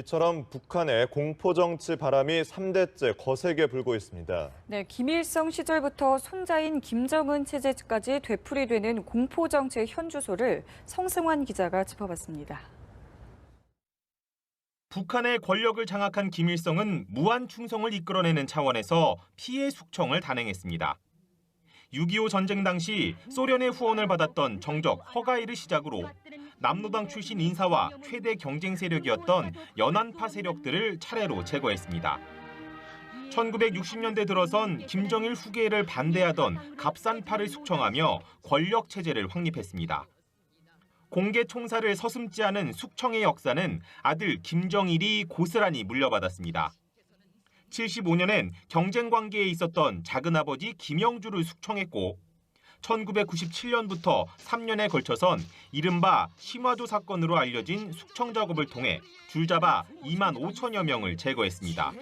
이처럼 북한의 공포정치 바람이 3대째 거세게 불고 있습니다. 네, 김일성 시절부터 손자인 김정은 체제까지 되풀이되는 공포정치의 현주소를 성승환 기자가 짚어봤습니다. 북한의 권력을 장악한 김일성은 무한 충성을 이끌어내는 차원에서 피해 숙청을 단행했습니다. 6.25 전쟁 당시 소련의 후원을 받았던 정적 허가일을 시작으로 남노당 출신 인사와 최대 경쟁 세력이었던 연안파 세력들을 차례로 제거했습니다. 1960년대 들어선 김정일 후계를 반대하던 갑산파를 숙청하며 권력 체제를 확립했습니다. 공개 총살을 서슴지 않은 숙청의 역사는 아들 김정일이 고스란히 물려받았습니다. 75년엔 경쟁 관계에 있었던 작은아버지 김영주를 숙청했고 1997년부터 3년에 걸쳐선 이른바 심화도 사건으로 알려진 숙청 작업을 통해 줄잡아 2만 5천여 명을 제거했습니다.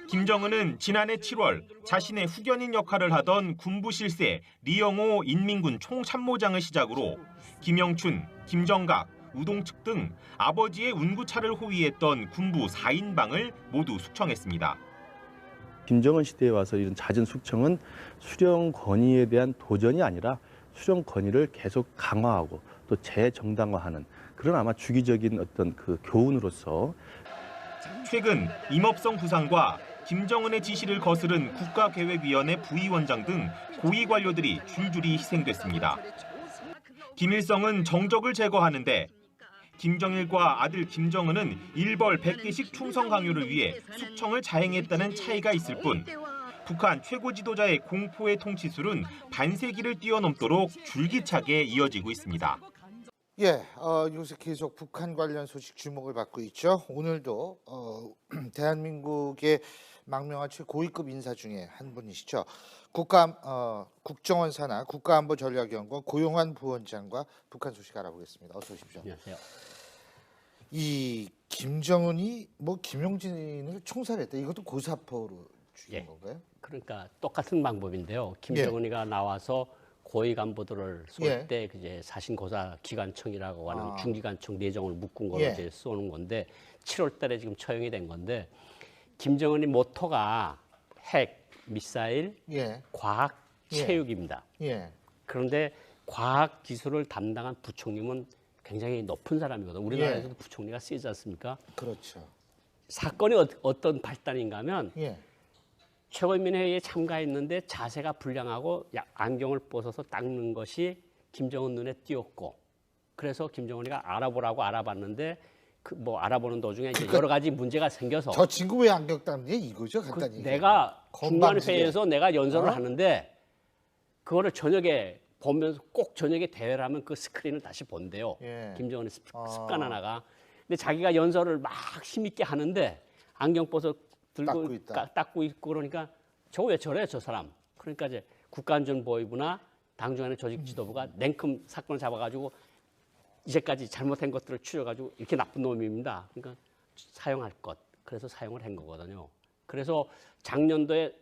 김정은은 지난해 7월 자신의 후견인 역할을 하던 군부 실세 리영호 인민군 총참모장을 시작으로 김영춘, 김정각, 우동측 등 아버지의 운구차를 호위했던 군부 4인방을 모두 숙청했습니다. 김정은 시대에 와서 이런 잦은 숙청은 수령 권위에 대한 도전이 아니라 수령 권위를 계속 강화하고 또 재정당화하는 그런 아마 주기적인 어떤 그 교훈으로서 최근 임업성 부상과 김정은의 지시를 거스른 국가계획위원회 부위원장 등 고위 관료들이 줄줄이 희생됐습니다. 김일성은 정적을 제거하는데 김정일과 아들 김정은은 일벌 100개씩 충성 강요를 위해 숙청을 자행했다는 차이가 있을 뿐 북한 최고 지도자의 공포의 통치술은 반세기를 뛰어넘도록 줄기차게 이어지고 있습니다. 요새 계속 북한 관련 소식 주목을 받고 있죠. 오늘도 대한민국의 망명한 최고위급 인사 중에 한 분이시죠. 국정원 산하 국가안보전략연구원 고용환 부원장과 북한 소식 알아보겠습니다. 어서 오십시오. 안녕하세요. 이 김정은이 김용진을 총살했다. 이것도 고사포로 죽인 건가요? 그러니까 똑같은 방법인데요. 김정은이가 나와서 고위 간부들을 쏠 때 이제 사신고사 기관총이라고 하는 중기관총 내정을 묶은 걸로 이제 쏘는 건데 7월달에 지금 처형이 된 건데 김정은이 모토가 핵, 미사일, 과학, 체육입니다. 그런데 과학 기술을 담당한 부총리는 굉장히 높은 사람이거든요. 우리나라에서도 부총리가 쓰이지 않습니까? 그렇죠. 사건이 어떤 발단인가 하면 최고인민회의에 참가했는데 자세가 불량하고 안경을 벗어서 닦는 것이 김정은 눈에 띄었고 그래서 김정은이가 알아보라고 알아봤는데 알아보는 도중에 이제 여러 가지 문제가 생겨서 저 친구 왜 안경 닦니? 이거죠, 간단히. 내가 중간 회의에서 내가 연설을 하는데 그거를 저녁에 보면서 꼭 저녁에 대회를 하면 그 스크린을 다시 본대요. 김정은의 습관 하나가. 근데 자기가 연설을 막 힘있게 하는데 안경 벗어 들고 닦고 있고 그러니까 저 왜 저래 저 사람. 그러니까 이제 국가안전보위부나 당중앙의 조직지도부가 냉큼 사건을 잡아가지고 이제까지 잘못한 것들을 추려가지고 이렇게 나쁜 놈입니다. 그러니까 사용할 것. 그래서 사용을 한 거거든요. 그래서 작년도에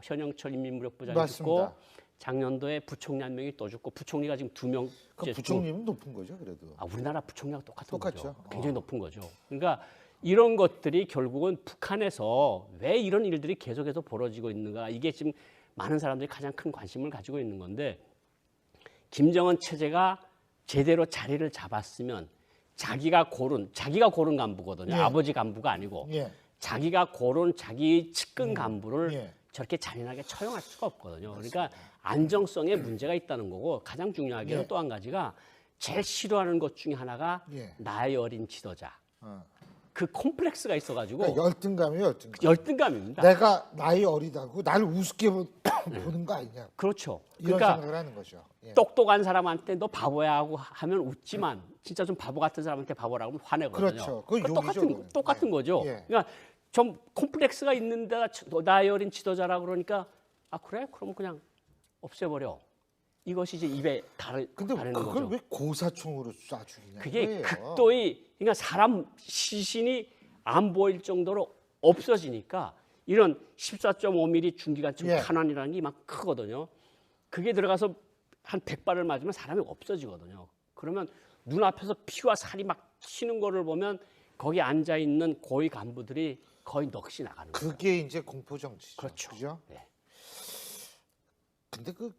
현영철 인민무력부장이 죽고 작년도에 부총리 한 명이 또 죽고 부총리가 지금 2명. 그 부총리는 높은 거죠, 그래도. 우리나라 부총리하고 똑같죠. 거죠. 굉장히 높은 거죠. 그러니까 이런 것들이 결국은 북한에서 왜 이런 일들이 계속해서 벌어지고 있는가 이게 지금 많은 사람들이 가장 큰 관심을 가지고 있는 건데 김정은 체제가 제대로 자리를 잡았으면 자기가 고른 간부거든요. 아버지 간부가 아니고 자기가 고른 자기 측근 간부를 저렇게 잔인하게 처형할 수가 없거든요. 그러니까 안정성에 문제가 있다는 거고 가장 중요하게는 또 한 가지가 제일 싫어하는 것 중에 하나가 나이 어린 지도자. 그 콤플렉스가 있어가지고 열등감이에요. 열등감입니다. 내가 나이 어리다고 나를 우습게 보는 거 아니냐. 그렇죠. 이런 그러니까 생각을 하는 거죠. 똑똑한 사람한테 너 바보야 하고 하면 웃지만 진짜 좀 바보 같은 사람한테 바보라고 하면 화내거든요. 그렇죠. 똑같은 거죠. 그러니까 좀 콤플렉스가 있는 데가 나이 어린 지도자라고 그러니까 그래? 그럼 그냥 없애버려. 이것이 이제 입에 가르는 거죠. 근데 그걸 왜 고사총으로 쏴 죽이냐. 그게 극도의 그러니까 사람 시신이 안 보일 정도로 없어지니까 이런 14.5mm 중기관총 탄환이라는 게 막 크거든요. 그게 들어가서 한 100발을 맞으면 사람이 없어지거든요. 그러면 눈앞에서 피와 살이 막 튀는 거를 보면 거기 앉아 있는 고위 간부들이 거의 넋이 나가는 거예요. 그게 이제 공포 정치죠. 그렇죠. 그죠? 네. 근데 그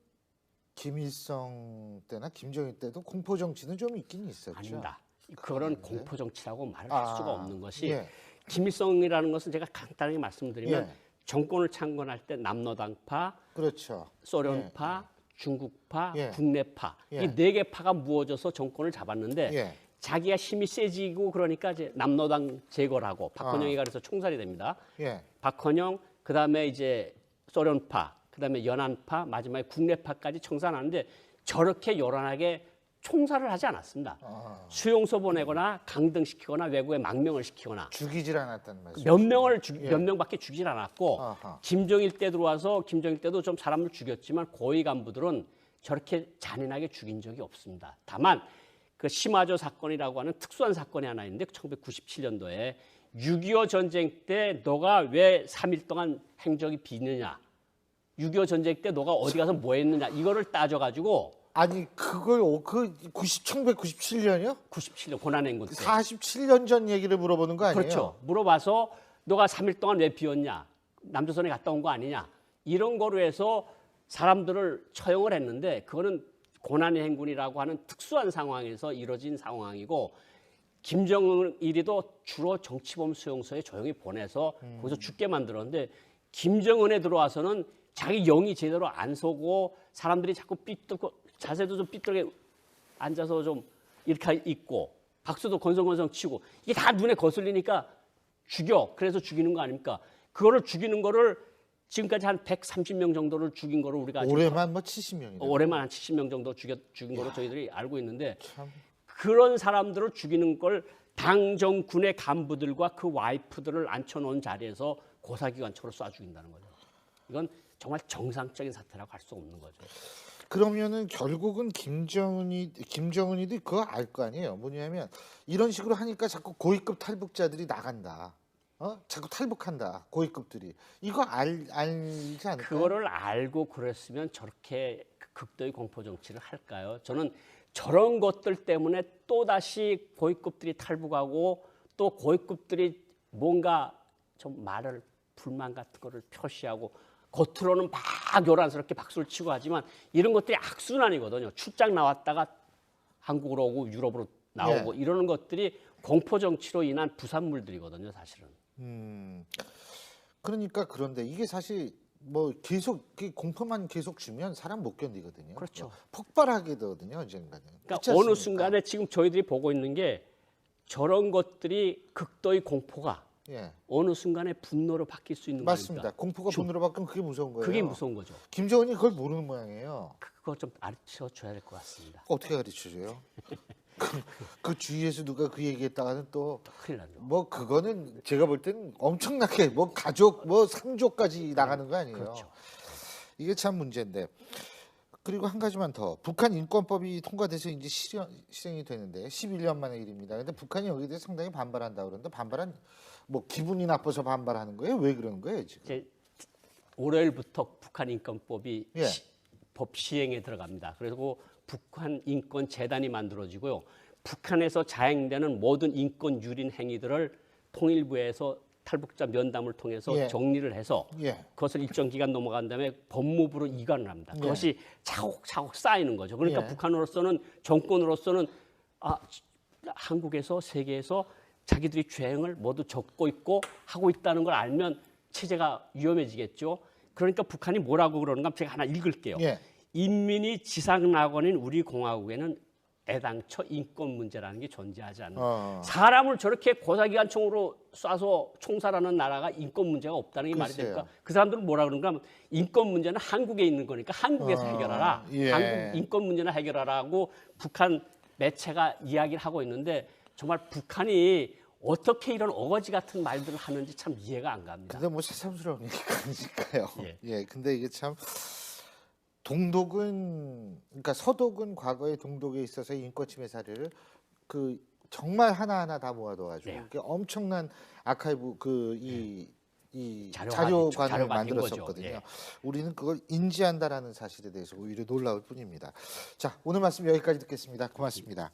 김일성 때나 김정일 때도 공포 정치는 좀 있긴 있었죠. 아닙니다. 그거는 공포 정치라고 말을 할 아, 수가 없는 것이 예. 김일성이라는 것은 제가 간단하게 말씀드리면 예. 정권을 창건할 때 남로당파, 그렇죠. 소련파, 중국파, 예. 국내파 예. 이 네 개 파가 모어져서 정권을 잡았는데 예. 자기가 힘이 세지고 그러니까 이제 남로당 제거를 하고 박헌영이가 그래서 총살이 됩니다. 예. 박헌영 그다음에 이제 소련파, 그다음에 연안파, 마지막에 국내파까지 청산하는데 저렇게 요란하게 총살을 하지 않았습니다. 수용소 보내거나 강등시키거나 외국에 망명을 시키거나 죽이질 않았다는 말씀. 몇 명밖에 죽이질 않았고 아하. 김정일 때 들어와서 김정일 때도 좀 사람을 죽였지만 고위 간부들은 저렇게 잔인하게 죽인 적이 없습니다. 다만 그 심화조 사건이라고 하는 특수한 사건이 하나 있는데 1997년도에 6.25 전쟁 때 너가 왜 3일 동안 행적이 비느냐, 6.25 전쟁 때 너가 어디 가서 뭐 했느냐 이거를 따져가지고 아니 그걸 1997년이요? 97년 고난행군 때 47년 전 얘기를 물어보는 거 아니에요? 그렇죠. 물어봐서 너가 3일 동안 왜 비웠냐, 남조선에 갔다 온 거 아니냐 이런 거로 해서 사람들을 처형을 했는데 그거는 고난의 행군이라고 하는 특수한 상황에서 이루어진 상황이고 김정일이도 주로 정치범 수용소에 조용히 보내서 거기서 죽게 만들었는데 김정은에 들어와서는 자기 영이 제대로 안 서고 사람들이 자꾸 삐뚤고 자세도 좀 삐뚤게 앉아서 좀 이렇게 있고 박수도 건성건성 치고 이게 다 눈에 거슬리니까 죽여. 그래서 죽이는 거 아닙니까? 그거를 죽이는 거를 지금까지 한 130명 정도를 죽인 거를 우리가 올해만 뭐 70명이네. 올해만 한 70명 정도 죽인 거로 저희들이 알고 있는데 참. 그런 사람들을 죽이는 걸 당정군의 간부들과 그 와이프들을 앉혀놓은 자리에서 고사기관총으로 쏴 죽인다는 거죠. 이건 정말 정상적인 사태라고 할 수 없는 거죠. 그러면은 결국은 김정은이도 그거 알 거 아니에요. 뭐냐면 이런 식으로 하니까 자꾸 고위급 탈북자들이 나간다. 자꾸 탈북한다. 고위급들이. 이거 알지 않을까요? 그거를 알고 그랬으면 저렇게 극도의 공포 정치를 할까요? 저는 저런 것들 때문에 또다시 고위급들이 탈북하고 또 고위급들이 뭔가 좀 말을 불만 같은 거를 표시하고 겉으로는 막 요란스럽게 박수를 치고 하지만 이런 것들이 악순환이거든요. 출장 나왔다가 한국으로 오고 유럽으로 나오고 이러는 것들이 공포 정치로 인한 부산물들이거든요, 사실은. 그러니까 그런데 이게 사실 뭐 계속 공포만 계속 주면 사람 못 견디거든요. 그렇죠. 폭발하게 되거든요, 언젠가는. 그러니까 어느 순간에 지금 저희들이 보고 있는 게 저런 것들이 극도의 공포가 어느 순간에 분노로 바뀔 수 있는 맞습니다. 거니까. 공포가 분노로 바뀌면 그게 무서운 거예요. 그게 무서운 거죠. 김정은이 그걸 모르는 모양이에요. 그거 좀 가르쳐 줘야 될 것 같습니다. 어떻게 가르쳐줘요? 그 주위에서 누가 그 얘기했다가는 또 큰일 나죠. 뭐 그거는 제가 볼 때는 엄청나게 뭐 가족 뭐 상조까지 나가는 거 아니에요. 그렇죠. 이게 참 문제인데. 그리고 한 가지만 더. 북한 인권법이 통과돼서 이제 실행이 되는데 11년 만의 일입니다. 근데 북한이 여기에 대해 상당히 반발한다 그러는데 반발한 뭐 기분이 나빠서 반발하는 거예요? 왜 그러는 거예요, 지금? 이제 월요일부터 북한 인권법이 예. 법 시행에 들어갑니다. 그리고 북한 인권 재단이 만들어지고요. 북한에서 자행되는 모든 인권 유린 행위들을 통일부에서 탈북자 면담을 통해서 예. 정리를 해서 예. 그것을 일정 기간 넘어간 다음에 법무부로 이관을 합니다. 그것이 차곡차곡 쌓이는 거죠. 그러니까 예. 북한으로서는 정권으로서는 한국에서 세계에서 자기들이 죄행을 모두 적고 있고 하고 있다는 걸 알면 체제가 위험해지겠죠. 그러니까 북한이 뭐라고 그러는가 제가 하나 읽을게요. 예. 인민이 지상낙원인 우리 공화국에는 애당초 인권 문제라는 게 존재하지 않는다. 사람을 저렇게 고사기관총으로 쏴서 총살하는 나라가 인권 문제가 없다는 게 말이 글쎄요. 될까? 그 사람들은 뭐라 그러는가 하면 인권 문제는 한국에 있는 거니까 한국에서 해결하라. 예. 한국 인권 문제는 해결하라고 북한 매체가 이야기를 하고 있는데 정말 북한이 어떻게 이런 어거지 같은 말들을 하는지 참 이해가 안 갑니다. 근데 뭐 새삼스러운 얘기가 아니니까요. 예. 예. 근데 이게 참 동독은 그러니까 서독은 과거에 동독에 있어서 인권 침해 사례를 그 정말 하나하나 다 모아둬가지고 네. 이게 엄청난 아카이브 이 자료관을 자료관을 만든 만들었었거든요. 거죠. 예. 우리는 그걸 인지한다라는 사실에 대해서 오히려 놀라울 뿐입니다. 자, 오늘 말씀 여기까지 듣겠습니다. 고맙습니다.